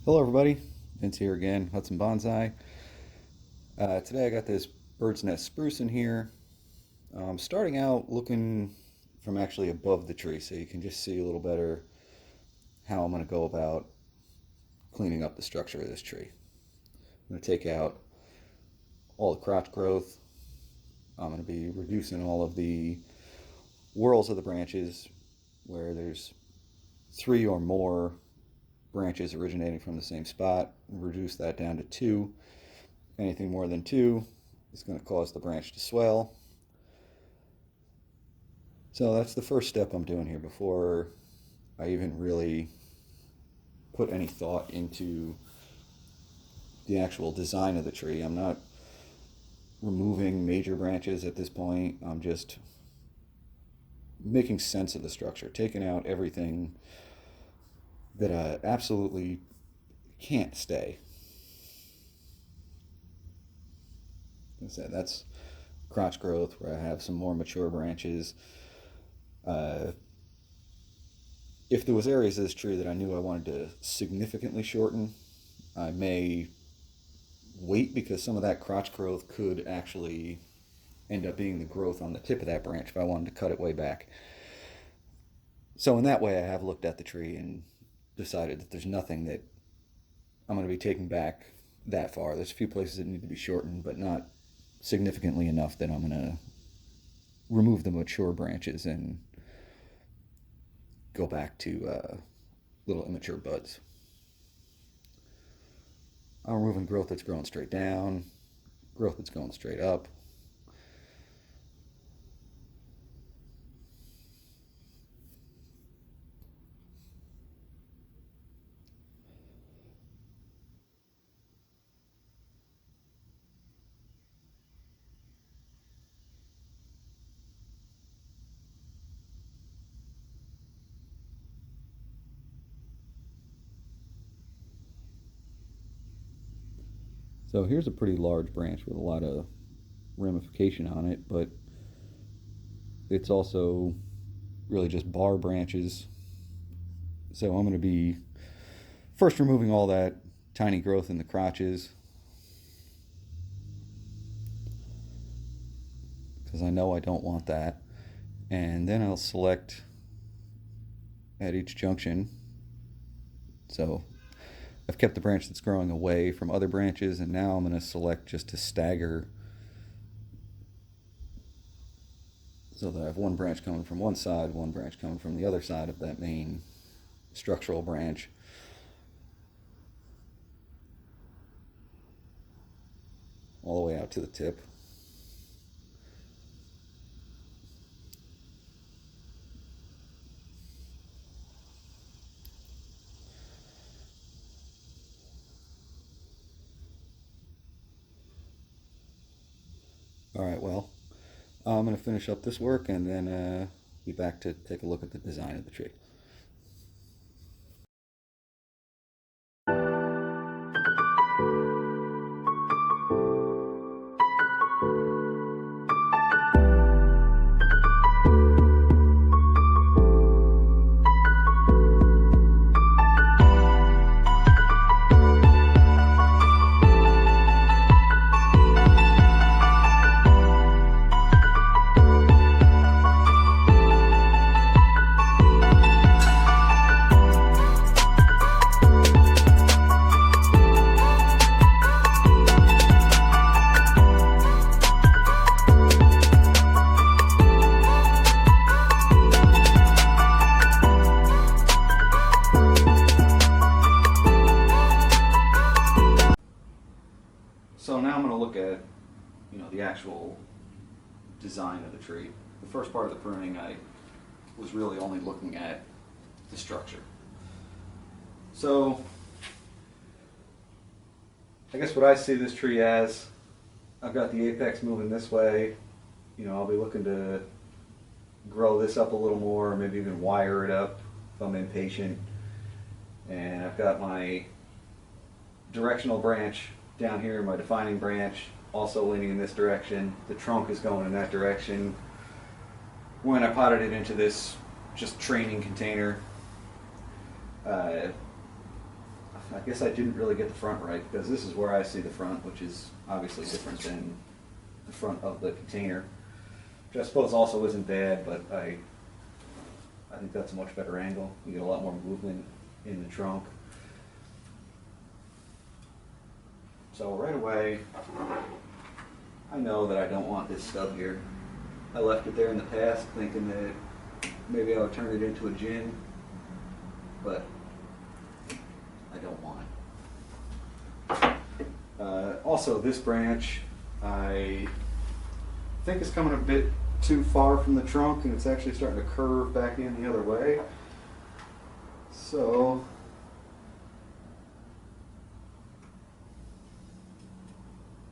Hello everybody, Vince here again, Hudson Bonsai. Today I got this bird's nest spruce in here. Starting out looking from actually above the tree so you can just see a little better how I'm going to go about cleaning up the structure of this tree. I'm going to take out all the crotch growth. I'm going to be reducing all of the whorls of the branches where there's three or more branches originating from the same spot. Reduce that down to two. Anything more than two is going to cause the branch to swell. So that's the first step I'm doing here before I even really put any thought into the actual design of the tree. I'm not removing major branches at this point. I'm just making sense of the structure, taking out everything that absolutely can't stay. Like I said, that's crotch growth where I have some more mature branches. If there was areas of this tree that I knew I wanted to significantly shorten, I may wait because some of that crotch growth could actually end up being the growth on the tip of that branch if I wanted to cut it way back. So in that way, I have looked at the tree and decided that there's nothing that I'm going to be taking back that far. There's a few places that need to be shortened, but not significantly enough that I'm going to remove the mature branches and go back to little immature buds. I'm removing growth that's growing straight down, growth that's going straight up. So here's a pretty large branch with a lot of ramification on it, but it's also really just bar branches. So I'm going to be first removing all that tiny growth in the crotches because I know I don't want that. And then I'll select at each junction. So I've kept the branch that's growing away from other branches, and now I'm going to select just to stagger so that I have one branch coming from one side, one branch coming from the other side of that main structural branch. All the way out to the tip. All right, well, I'm going to finish up this work and then be back to take a look at the design of the tree. So now I'm going to look at, the actual design of the tree. The first part of the pruning, I was really only looking at the structure. So I guess what I see this tree as, I've got the apex moving this way. I'll be looking to grow this up a little more, maybe even wire it up if I'm impatient. And I've got my directional branch down here, my defining branch, also leaning in this direction. The trunk is going in that direction. When I potted it into this just training container, I I guess I didn't really get the front right, because this is where I see the front, which is obviously different than the front of the container, which I suppose also isn't bad, but I think that's a much better angle. You get a lot more movement in the trunk. So right away, I know that I don't want this stub here. I left it there in the past thinking that maybe I would turn it into a gin, but I don't want it. Also, this branch I think is coming a bit too far from the trunk, and it's actually starting to curve back in the other way. So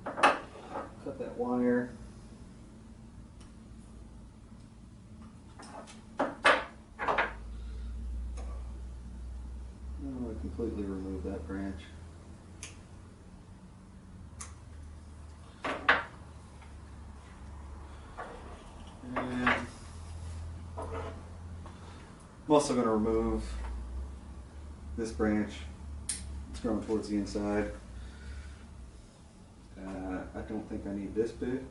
cut that wire. I'm going to completely remove that branch. And I'm also going to remove this branch. It's growing towards the inside. I don't think I need this big.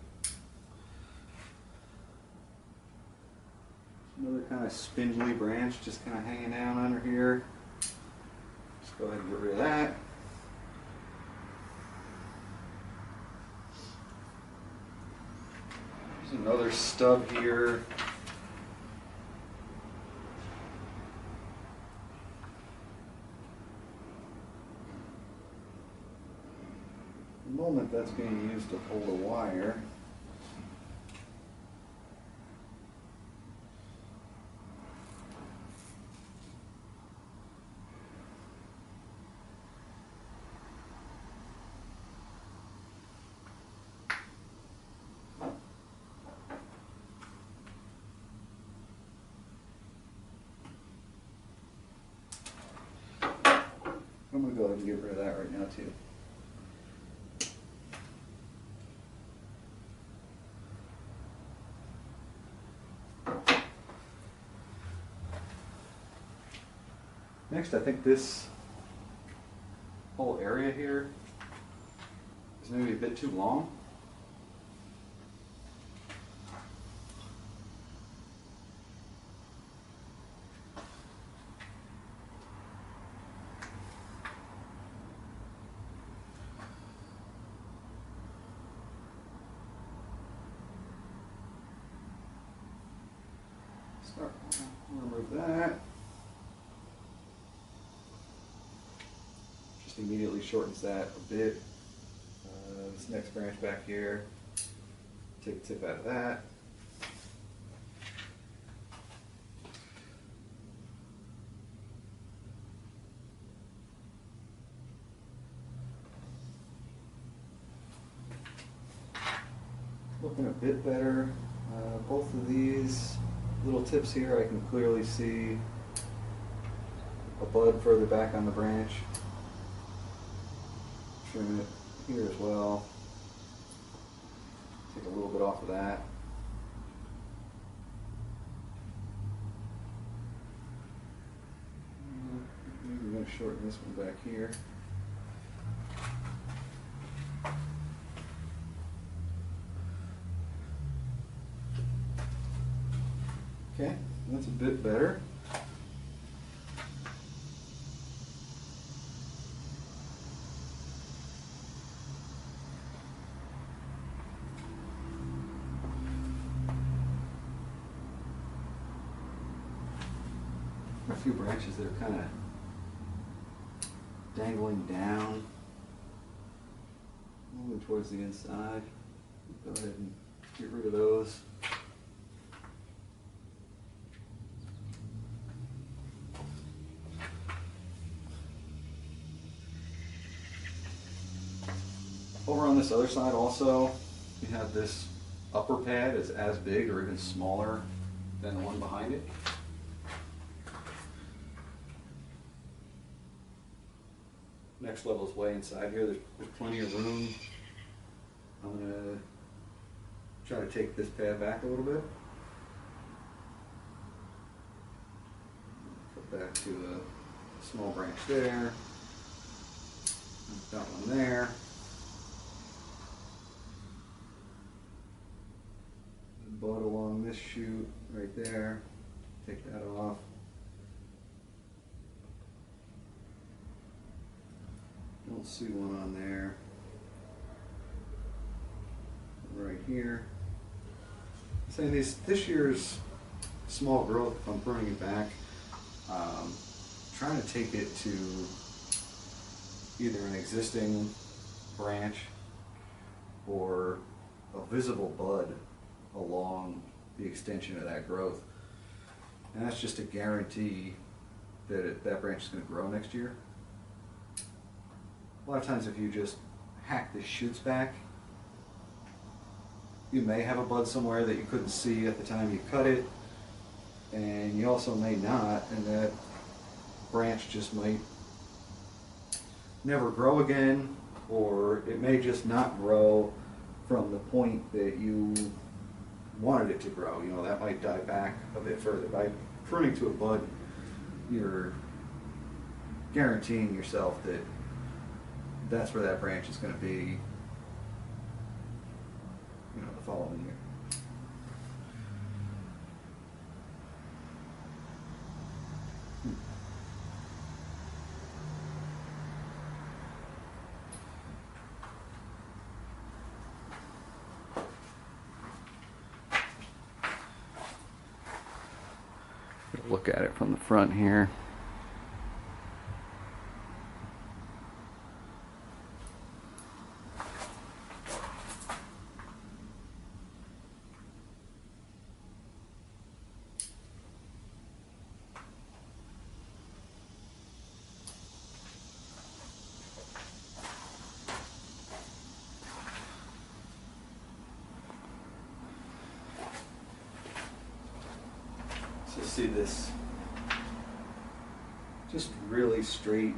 Another kind of spindly branch just kind of hanging down under here. Just go ahead and get rid of that. There's another stub here. The moment that's being used to hold a wire. I'm going to go ahead and get rid of that right now too. Next, I think this whole area here is maybe a bit too long. Remove that. Just immediately shortens that a bit. This next branch back here, take the tip out of that. Looking a bit better. Both of these little tips here, I can clearly see a bud further back on the branch. Trim it here as well. Take a little bit off of that. Maybe we're going to shorten this one back here. Okay, that's a bit better. A few branches that are kind of dangling down, moving towards the inside. Go ahead and get rid of those. Over on this other side also, you have this upper pad is as big or even smaller than the one behind it. Next level is way inside here. There's plenty of room. I'm going to try to take this pad back a little bit. Put back to a small branch there. Got one there. Bud along this shoot right there. Take that off. Don't see one on there. Right here. Saying this year's small growth, if I'm pruning it back, trying to take it to either an existing branch or a visible bud along the extension of that growth. And that's just a guarantee that that branch is going to grow next year. A lot of times if you just hack the shoots back, you may have a bud somewhere that you couldn't see at the time you cut it, and you also may not, and that branch just might never grow again, or it may just not grow from the point that you wanted it to grow. You know, that might die back a bit further. By pruning to a bud, you're guaranteeing yourself that that's where that branch is going to be, you know, the following year. Look at it from the front here. So see this just really straight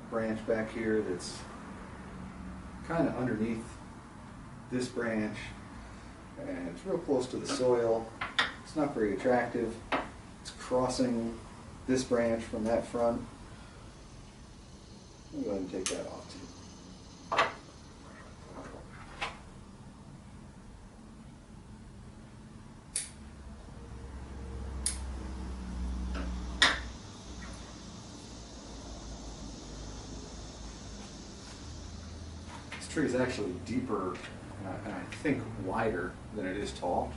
branch back here that's kind of underneath this branch, and it's real close to the soil. It's not very attractive. It's crossing this branch from that front. I'll go ahead and take that off too. This tree is actually deeper and I think wider than it is tall.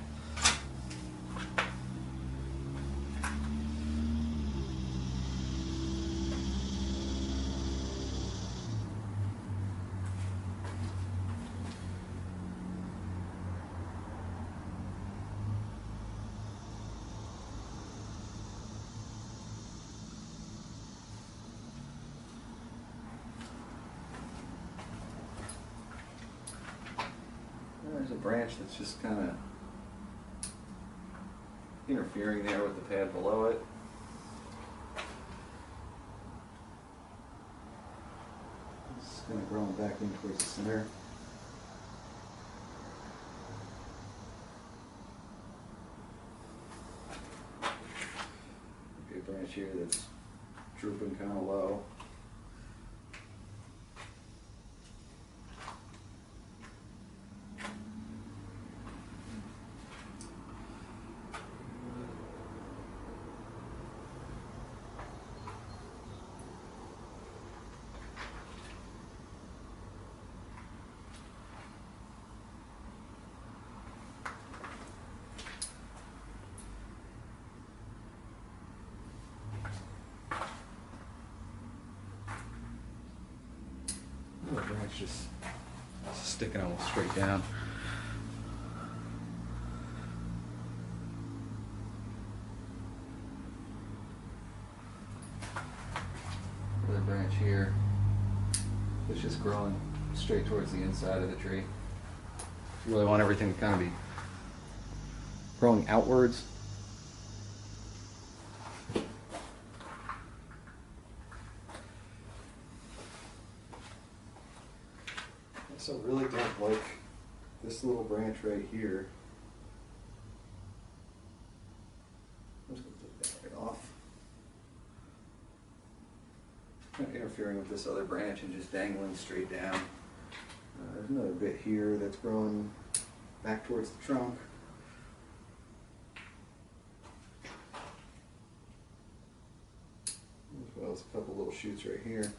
There's a branch that's just kind of interfering there with the pad below it. It's kind of growing back in towards the center. Okay, branch here that's drooping kind of low. The branch just sticking almost straight down. The branch here is just growing straight towards the inside of the tree. You really want everything to kind of be growing outwards. So really don't like this little branch right here. I'm just going to take that right off. kind of interfering with this other branch and just dangling straight down. There's another bit here that's growing back towards the trunk. As well as a couple little shoots right here.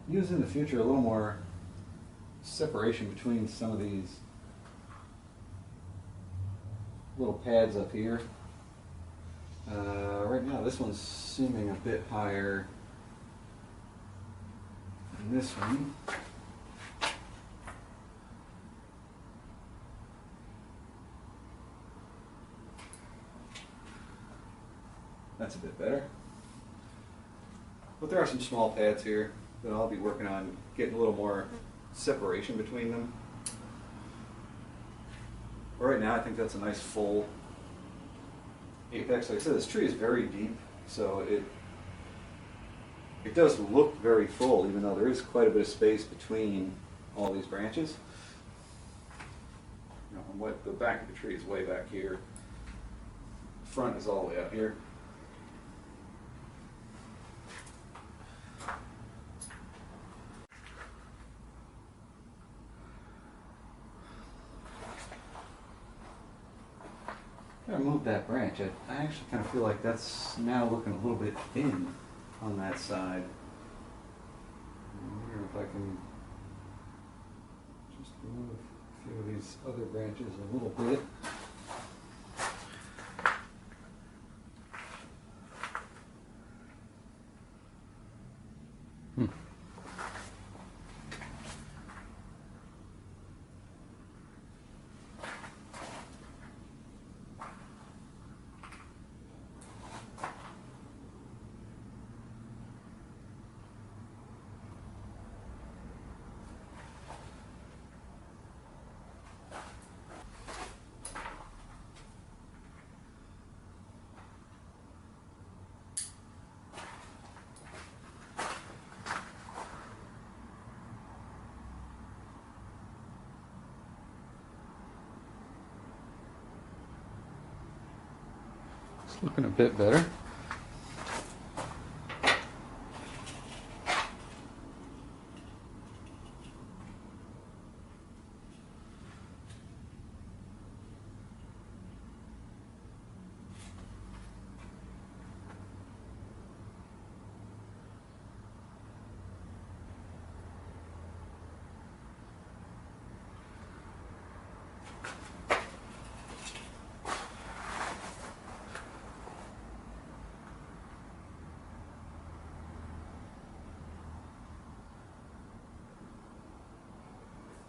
Use in the future a little more separation between some of these little pads up here. Right now this one's seeming a bit higher than this one. That's a bit better. But there are some small pads here that I'll be working on getting a little more separation between them. But right now I think that's a nice full apex. Like I said, this tree is very deep, so it does look very full, even though there is quite a bit of space between all these branches. You know, what the back of the tree is way back here. The front is all the way up here. I move that branch. I actually kind of feel like that's now looking a little bit thin on that side. I wonder if I can just move a few of these other branches a little bit. It's looking a bit better.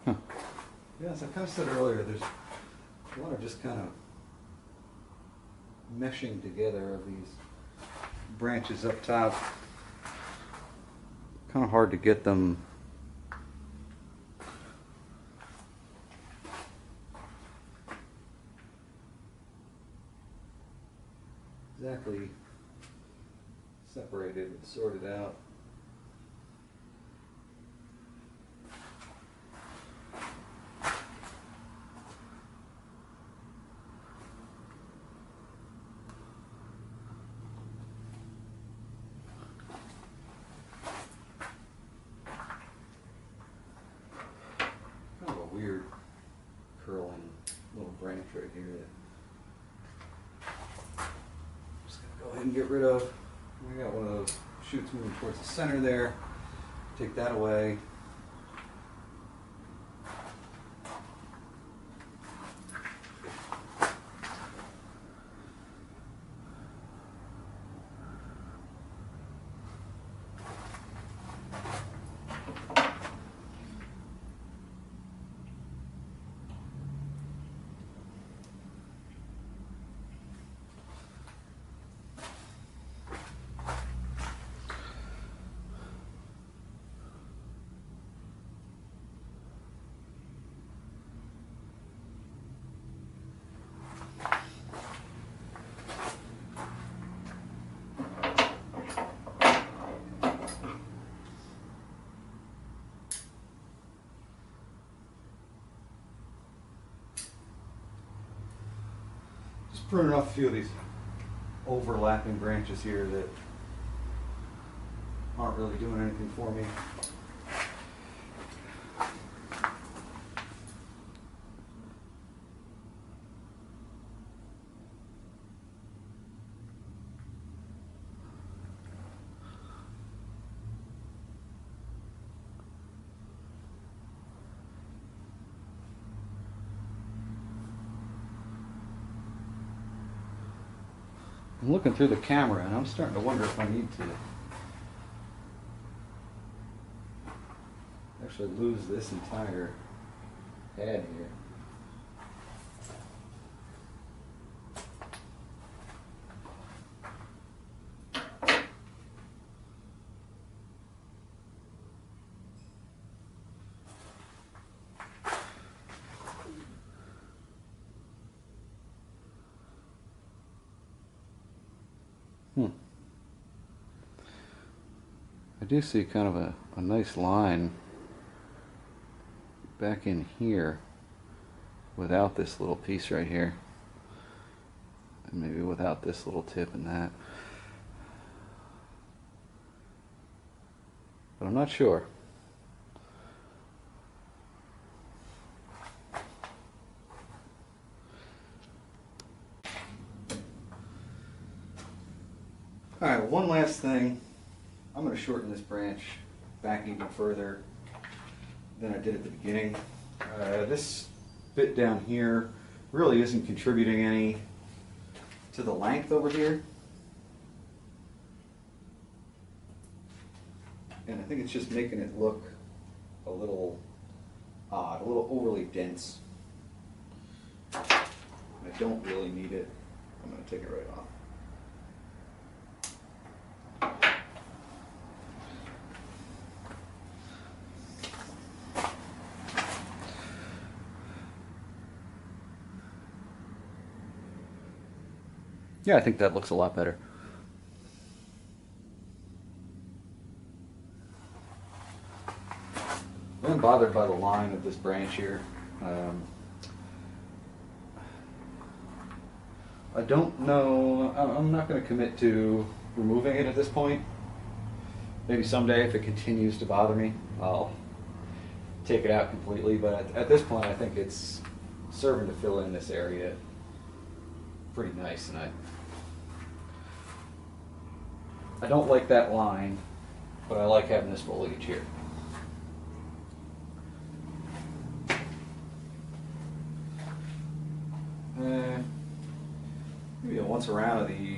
Huh. Yeah, as I kind of said earlier, there's a lot of just kind of meshing together of these branches up top. Kind of hard to get them exactly separated and sorted out. Weird curling little branch right here that I'm just gonna go ahead and get rid of. We got one of those shoots moving towards the center there. Take that away. pruning off a few of these overlapping branches here that aren't really doing anything for me. I'm looking through the camera and I'm starting to wonder if I need to actually lose this entire head here. I do see kind of a nice line back in here without this little piece right here, and maybe without this little tip and that, but I'm not sure. Alright, one last thing. I'm going to shorten this branch back even further than I did at the beginning. This bit down here really isn't contributing any to the length over here. And I think it's just making it look a little odd, a little overly dense. I don't really need it. I'm going to take it right off. Yeah, I think that looks a lot better. I'm bothered by the line of this branch here. I don't know, I'm not going to commit to removing it at this point. Maybe someday if it continues to bother me, I'll take it out completely, but at this point I think it's serving to fill in this area pretty nice, and I don't like that line, but I like having this foliage here. Maybe a once around of the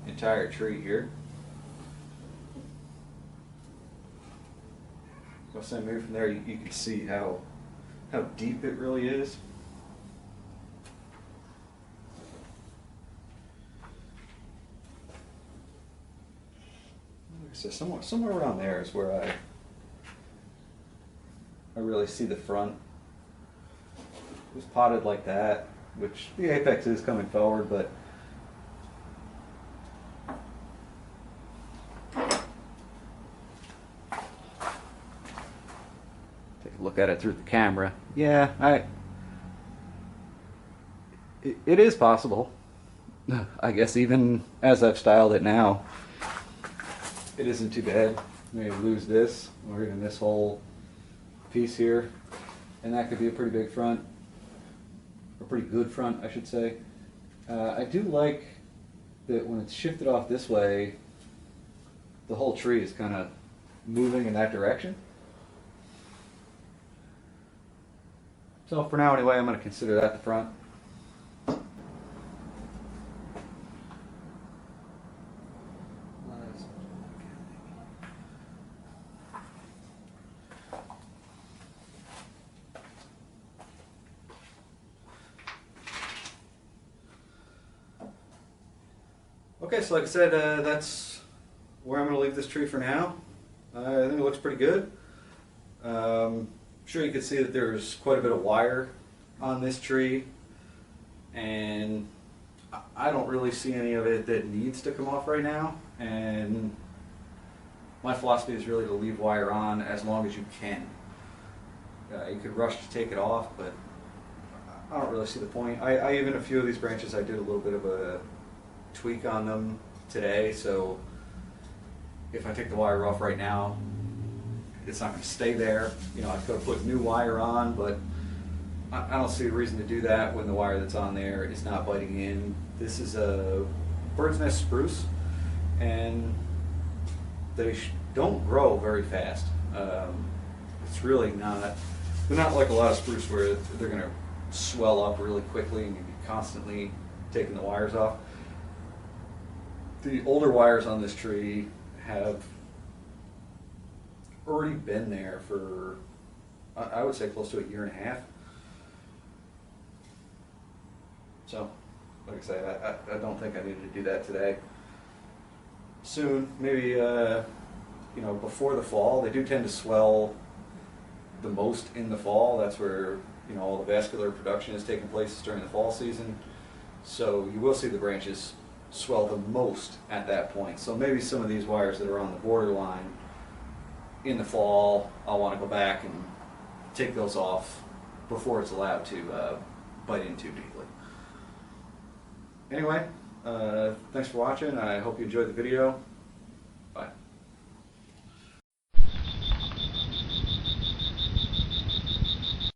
entire tree here. So maybe from there you can see how deep it really is. So somewhere around there is where I really see the front. It was potted like that, which the apex is coming forward, but take a look at it through the camera. Yeah, it is possible. I guess even as I've styled it now, it isn't too bad. Maybe lose this, or even this whole piece here, and that could be a pretty big front, or pretty good front, I should say. I do like that when it's shifted off this way, the whole tree is kind of moving in that direction. So for now anyway, I'm going to consider that the front. Okay, so like I said, that's where I'm going to leave this tree for now. I think it looks pretty good. I'm sure you can see that there's quite a bit of wire on this tree, and I don't really see any of it that needs to come off right now, and my philosophy is really to leave wire on as long as you can. You could rush to take it off, but I don't really see the point. I even a few of these branches I did a little bit of a tweak on them today, so if I take the wire off right now, it's not going to stay there. You know, I could have put new wire on, but I don't see a reason to do that when the wire that's on there is not biting in. This is a bird's nest spruce, and they don't grow very fast. It's really not, they're not like a lot of spruce where they're going to swell up really quickly and you'd be constantly taking the wires off. The older wires on this tree have already been there for, I would say, close to a year and a half. So, like I say, I don't think I needed to do that today. Soon, maybe, you know, before the fall. They do tend to swell the most in the fall. That's where, you know, all the vascular production is taking place during the fall season. So you will see the branches swell the most at that point. So maybe some of these wires that are on the borderline in the fall, I'll want to go back and take those off before it's allowed to bite in too deeply. Anyway, thanks for watching. I hope you enjoyed the video.